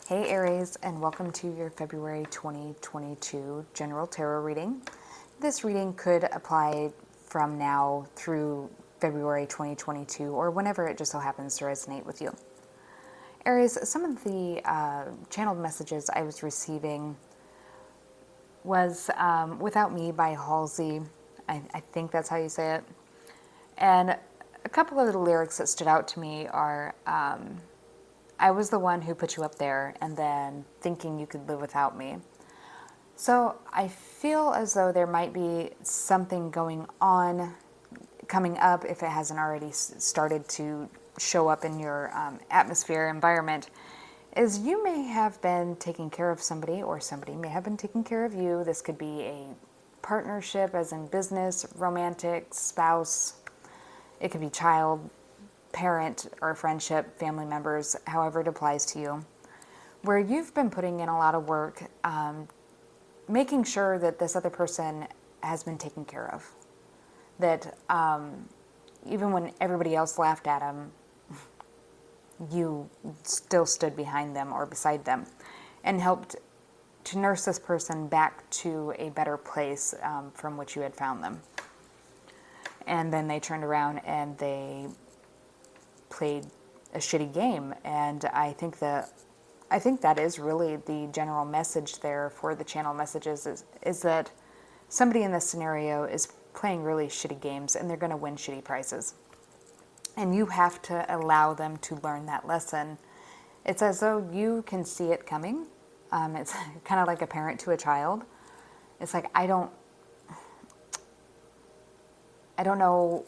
Hey Aries, and welcome to your February 2022 General Tarot reading. This reading could apply from now through February 2022 or whenever it just so happens to resonate with you. Aries, some of the channeled messages I was receiving was Without Me by Halsey. I think that's how you say it. And a couple of the lyrics that stood out to me are I was the one who put you up there and then thinking you could live without me. So I feel as though there might be something going on coming up, if it hasn't already started to show up in your atmosphere, environment, is you may have been taking care of somebody or somebody may have been taking care of you. This could be a partnership as in business, romantic, spouse. It could be child, parent, or friendship, family members, however it applies to you, where you've been putting in a lot of work, making sure that this other person has been taken care of. That even when everybody else laughed at them, you still stood behind them or beside them and helped to nurse this person back to a better place from which you had found them. And then they turned around and they played a shitty game, and I think that is really the general message there for the channel messages is that somebody in this scenario is playing really shitty games and they're going to win shitty prizes, and you have to allow them to learn that lesson. It's as though you can see it coming. It's kind of like a parent to a child. It's like I don't know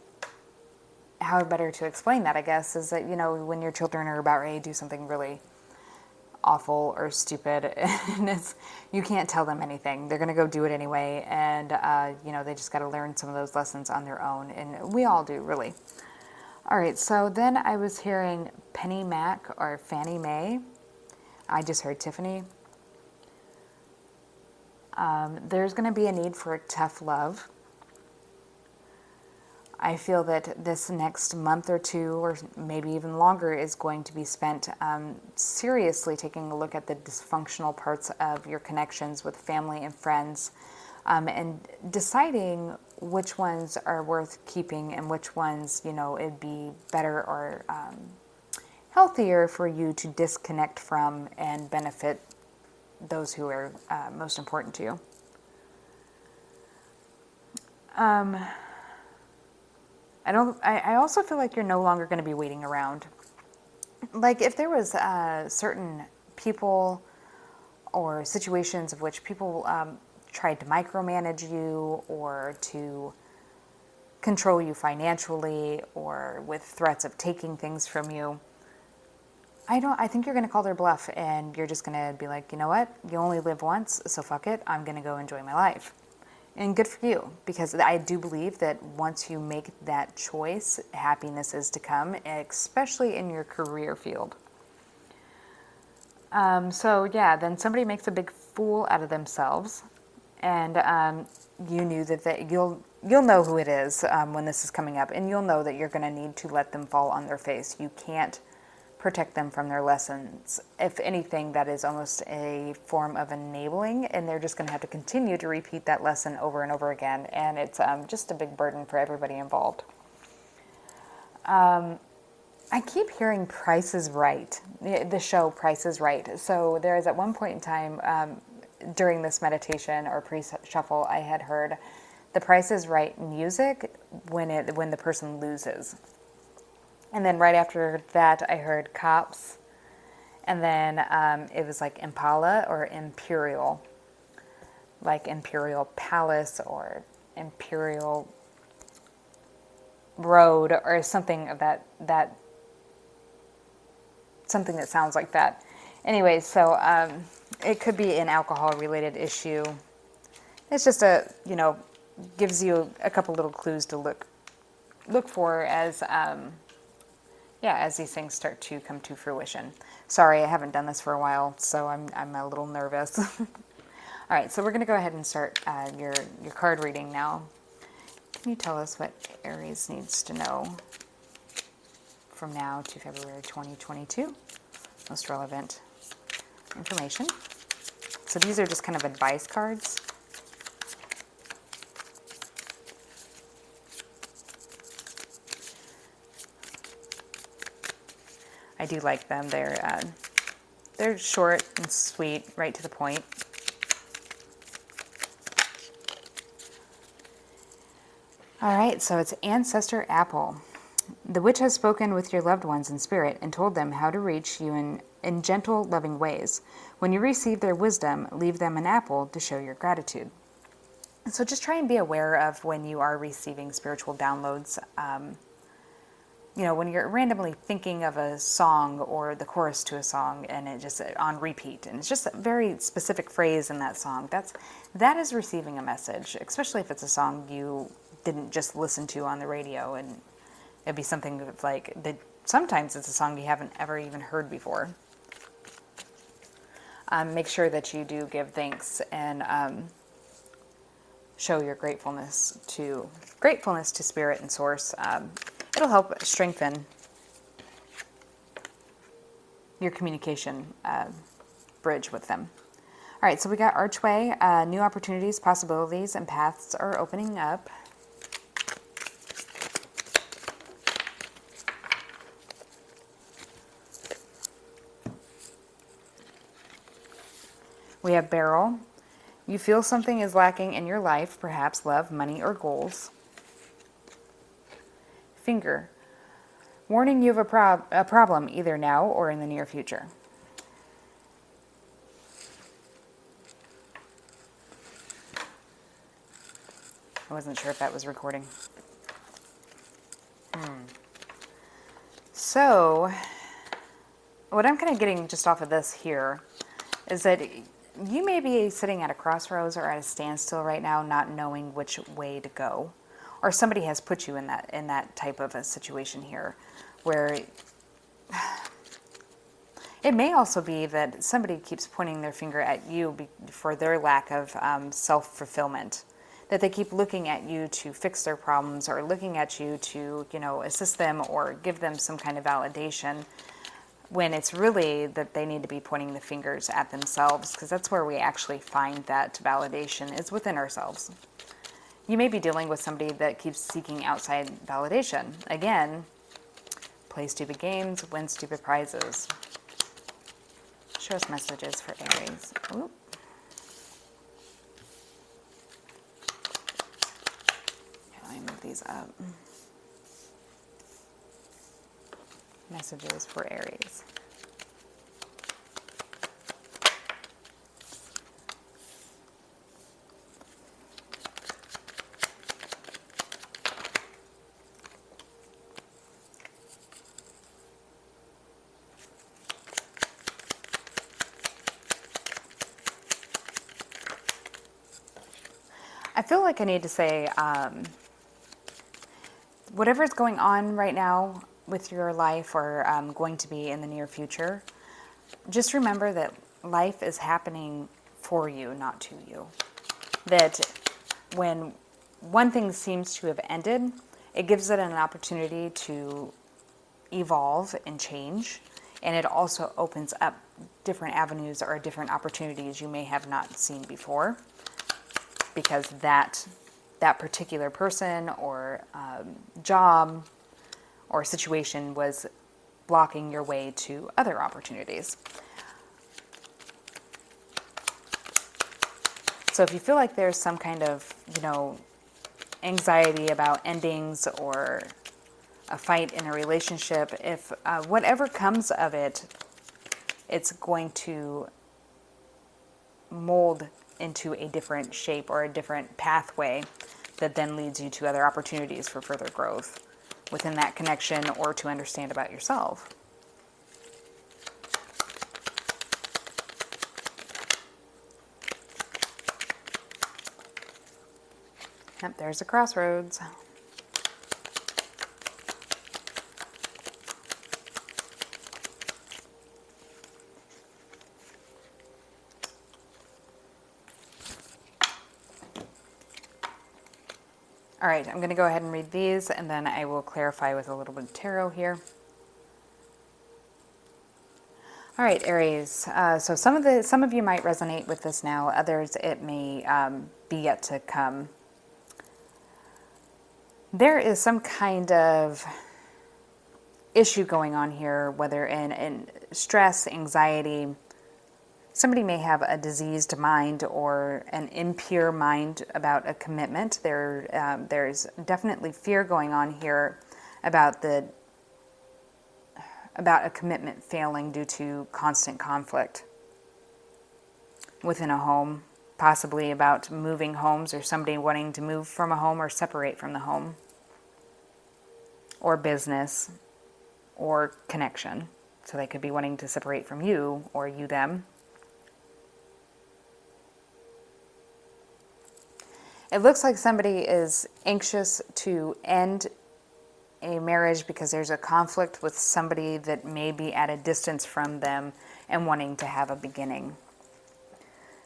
how better to explain that, I guess, is that, when your children are about ready to do something really awful or stupid, and you can't tell them anything. They're going to go do it anyway, and, they just got to learn some of those lessons on their own, and we all do, really. All right, so then I was hearing Penny Mac or Fannie Mae. I just heard Tiffany. There's going to be a need for tough love. I feel that this next month or two, or maybe even longer, is going to be spent seriously taking a look at the dysfunctional parts of your connections with family and friends, and deciding which ones are worth keeping and which ones, it'd be better or healthier for you to disconnect from and benefit those who are most important to you. I also feel like you're no longer going to be waiting around. Like if there was certain people or situations of which people tried to micromanage you or to control you financially or with threats of taking things from you, I think you're going to call their bluff and you're just going to be like, you know what? You only live once, so fuck it. I'm going to go enjoy my life. And good for you, because I do believe that once you make that choice, happiness is to come, especially in your career field. Then somebody makes a big fool out of themselves, and you knew that you'll know who it is when this is coming up, and you'll know that you're going to need to let them fall on their face. You can't protect them from their lessons. If anything, that is almost a form of enabling, and they're just going to have to continue to repeat that lesson over and over again, and it's just a big burden for everybody involved. I keep hearing Price is Right, the show Price is Right. So there is at one point in time during this meditation or pre-shuffle, I had heard the Price is Right music when the person loses. And then right after that, I heard Cops. And then it was like Impala or Imperial. Like Imperial Palace or Imperial Road or something of that something that sounds like that. Anyway, so it could be an alcohol-related issue. It's just gives you a couple little clues to look for as these things start to come to fruition. Sorry, I haven't done this for a while, so I'm a little nervous. All right, so we're going to go ahead and start your card reading now. Can you tell us what Aries needs to know from now to February 2022? Most relevant. information. So these are just kind of advice cards. I do like them. They're short and sweet, right to the point. All right, so it's Ancestor Apple. The witch has spoken with your loved ones in spirit and told them how to reach you in gentle, loving ways. When you receive their wisdom, leave them an apple to show your gratitude. So just try and be aware of when you are receiving spiritual downloads. You know, when you're randomly thinking of a song or the chorus to a song and it just on repeat, and it's just a very specific phrase in that song, that is receiving a message, especially if it's a song you didn't just listen to on the radio, and it'd be something like that. Sometimes it's a song you haven't ever even heard before. Make sure that you do give thanks and show your gratefulness to Spirit and Source. It'll help strengthen your communication bridge with them. All right, so we got Archway. New opportunities, possibilities, and paths are opening up. We have Barrel. You feel something is lacking in your life, perhaps love, money, or goals. Finger. Warning you of a problem either now or in the near future. I wasn't sure if that was recording. So, what I'm kind of getting just off of this here is that you may be sitting at a crossroads or at a standstill right now, not knowing which way to go. Or somebody has put you in that type of a situation here, where it may also be that somebody keeps pointing their finger at you for their lack of self-fulfillment, that they keep looking at you to fix their problems or looking at you to, you know, assist them or give them some kind of validation, when it's really that they need to be pointing the fingers at themselves, because that's where we actually find that validation is within ourselves. You may be dealing with somebody that keeps seeking outside validation. Again, play stupid games, win stupid prizes. Show us messages for Aries. Oop. Here, let me move these up. Messages for Aries. I feel like I need to say, whatever's going on right now with your life or going to be in the near future, just remember that life is happening for you, not to you. That when one thing seems to have ended, it gives it an opportunity to evolve and change. And it also opens up different avenues or different opportunities you may have not seen before, because that particular person or job or situation was blocking your way to other opportunities. So if you feel like there's some kind of, you know, anxiety about endings or a fight in a relationship, if whatever comes of it, it's going to mold into a different shape or a different pathway that then leads you to other opportunities for further growth within that connection or to understand about yourself. Yep, there's a crossroads. All right, I'm going to go ahead and read these, and then I will clarify with a little bit of tarot here. All right, Aries. So some of you might resonate with this now. Others, it may be yet to come. There is some kind of issue going on here, whether in stress, anxiety. Somebody may have a diseased mind or an impure mind about a commitment. There's definitely fear going on here about a commitment failing due to constant conflict within a home, possibly about moving homes or somebody wanting to move from a home or separate from the home, or business, or connection. So they could be wanting to separate from you or you them. It looks like somebody is anxious to end a marriage because there's a conflict with somebody that may be at a distance from them and wanting to have a beginning.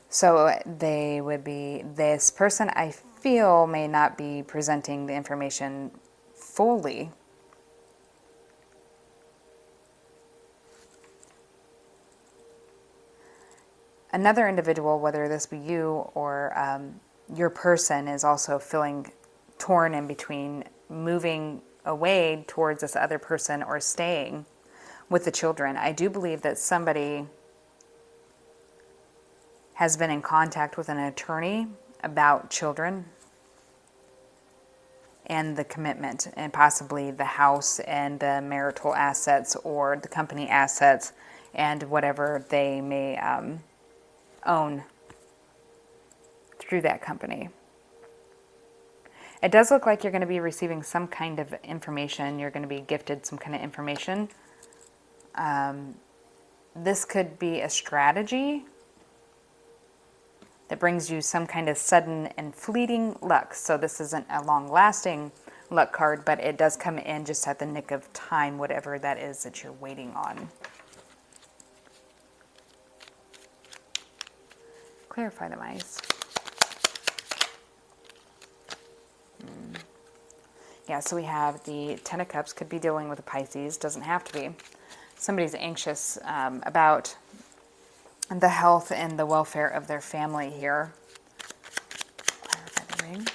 So this person, I feel, may not be presenting the information fully. Another individual, whether this be you or your person, is also feeling torn in between moving away towards this other person or staying with the children. I do believe that somebody has been in contact with an attorney about children and the commitment, and possibly the house and the marital assets or the company assets and whatever they may own through that company. It does look like you're going to be receiving some kind of information. You're going to be gifted some kind of information. This could be a strategy that brings you some kind of sudden and fleeting luck. So this isn't a long-lasting luck card, but it does come in just at the nick of time, whatever that is that you're waiting on. Clarify the mice. Yeah, so we have the Ten of Cups, could be dealing with a Pisces, doesn't have to be. Somebody's anxious about the health and the welfare of their family here. Clarify the ring.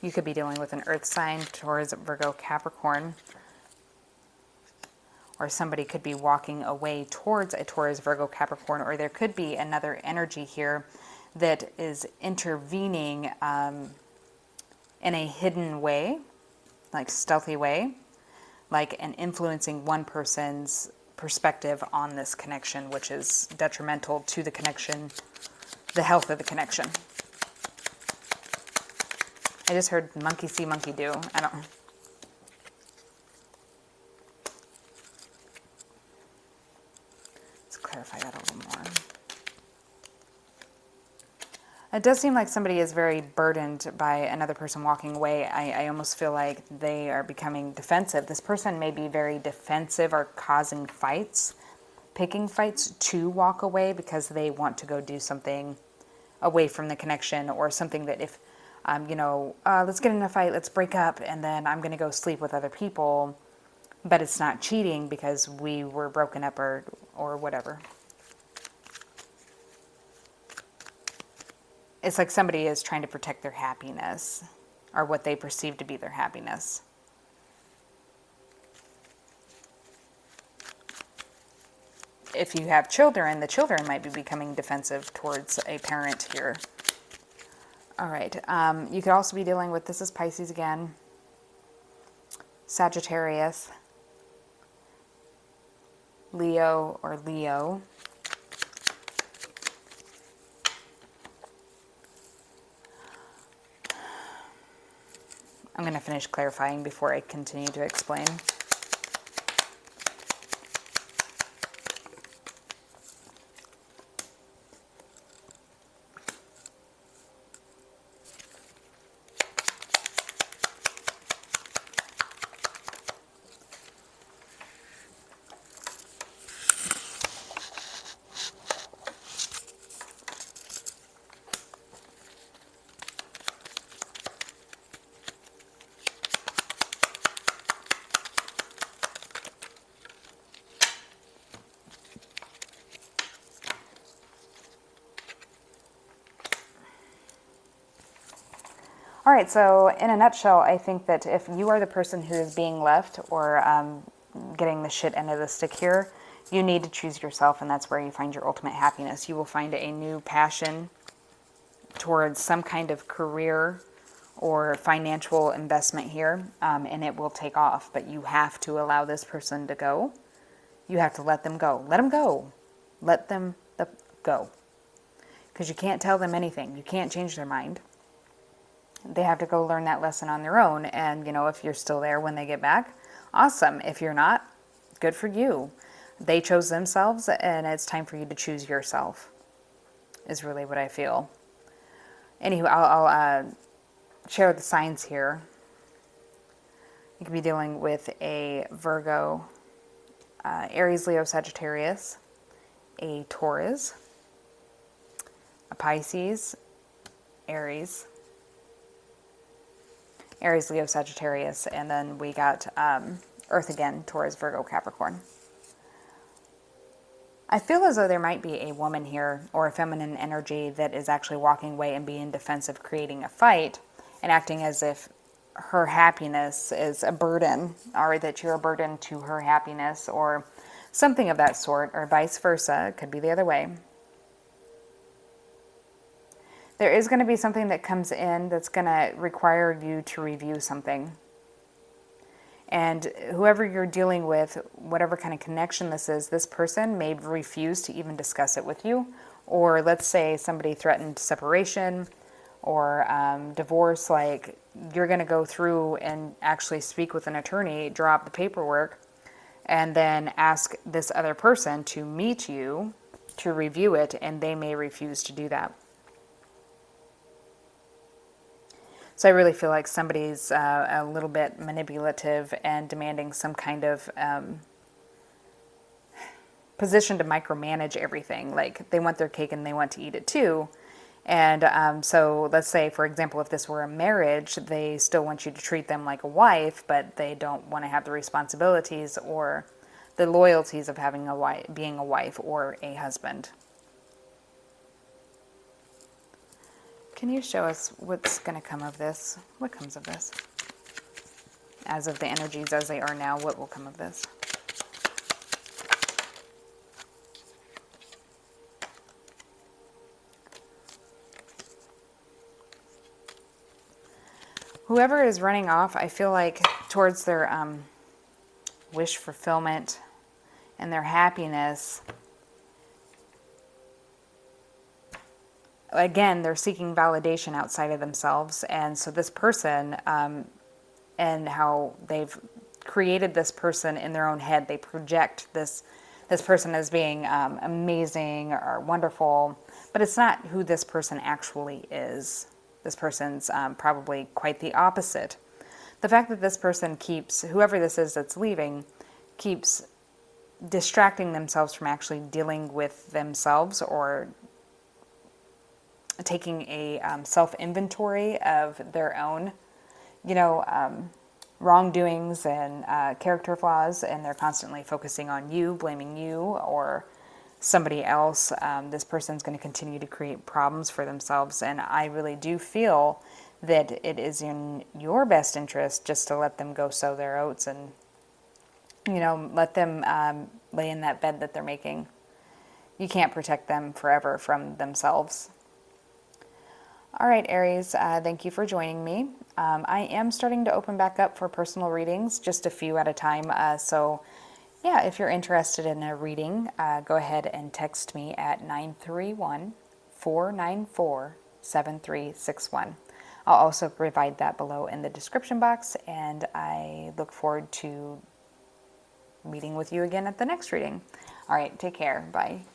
You could be dealing with an earth sign, Taurus, Virgo, Capricorn. Or somebody could be walking away towards a Taurus, Virgo, Capricorn, or there could be another energy here that is intervening in a hidden way, like stealthy way, like and influencing one person's perspective on this connection, which is detrimental to the connection, the health of the connection. I just heard monkey see, monkey do. I don't... Let's clarify that a little more. It does seem like somebody is very burdened by another person walking away. I almost feel like they are becoming defensive. This person may be very defensive or causing fights, picking fights to walk away because they want to go do something away from the connection, or something that if, let's get in a fight, let's break up, and then I'm going to go sleep with other people, but it's not cheating because we were broken up or whatever. It's like somebody is trying to protect their happiness, or what they perceive to be their happiness. If you have children, the children might be becoming defensive towards a parent here. All right. You could also be dealing with, this is Pisces again, Sagittarius, Leo or Leo. I'm going to finish clarifying before I continue to explain. All right, so in a nutshell, I think that if you are the person who is being left or getting the shit end of the stick here, you need to choose yourself, and that's where you find your ultimate happiness. You will find a new passion towards some kind of career or financial investment here, and it will take off. But you have to allow this person to go. You have to let them go. Let them go. Let them go. Because you can't tell them anything. You can't change their mind. They have to go learn that lesson on their own. And, you know, if you're still there when they get back, awesome. If you're not, good for you. They chose themselves, and it's time for you to choose yourself, is really what I feel. Anywho, I'll share the signs here. You could be dealing with a Virgo, Aries, Leo, Sagittarius, a Taurus, a Pisces, Aries, Leo, Sagittarius, and then we got Earth again, Taurus, Virgo, Capricorn. I feel as though there might be a woman here or a feminine energy that is actually walking away and being defensive, creating a fight and acting as if her happiness is a burden, or that you're a burden to her happiness or something of that sort, or vice versa. It could be the other way. There is going to be something that comes in that's going to require you to review something. And whoever you're dealing with, whatever kind of connection this is, this person may refuse to even discuss it with you. Or let's say somebody threatened separation or divorce, like you're going to go through and actually speak with an attorney, draw up the paperwork, and then ask this other person to meet you to review it, and they may refuse to do that. So I really feel like somebody's a little bit manipulative and demanding some kind of position to micromanage everything. Like they want their cake and they want to eat it too. And so let's say, for example, if this were a marriage, they still want you to treat them like a wife, but they don't want to have the responsibilities or the loyalties of having being a wife or a husband. Can you show us what's going to come of this? What comes of this? As of the energies as they are now, what will come of this? Whoever is running off, I feel like towards their wish fulfillment and their happiness, again, they're seeking validation outside of themselves. And so this person, and how they've created this person in their own head, they project this person as being amazing or wonderful, but it's not who this person actually is. This person's probably quite the opposite. The fact that this person keeps, whoever this is that's leaving, keeps distracting themselves from actually dealing with themselves or taking a self-inventory of their own, wrongdoings and character flaws, and they're constantly focusing on you, blaming you or somebody else. This person's going to continue to create problems for themselves, and I really do feel that it is in your best interest just to let them go sow their oats and, let them lay in that bed that they're making. You can't protect them forever from themselves. All right, Aries, thank you for joining me. I am starting to open back up for personal readings, just a few at a time. So yeah, if you're interested in a reading, go ahead and text me at 931-494-7361. I'll also provide that below in the description box, and I look forward to meeting with you again at the next reading. All right, take care. Bye.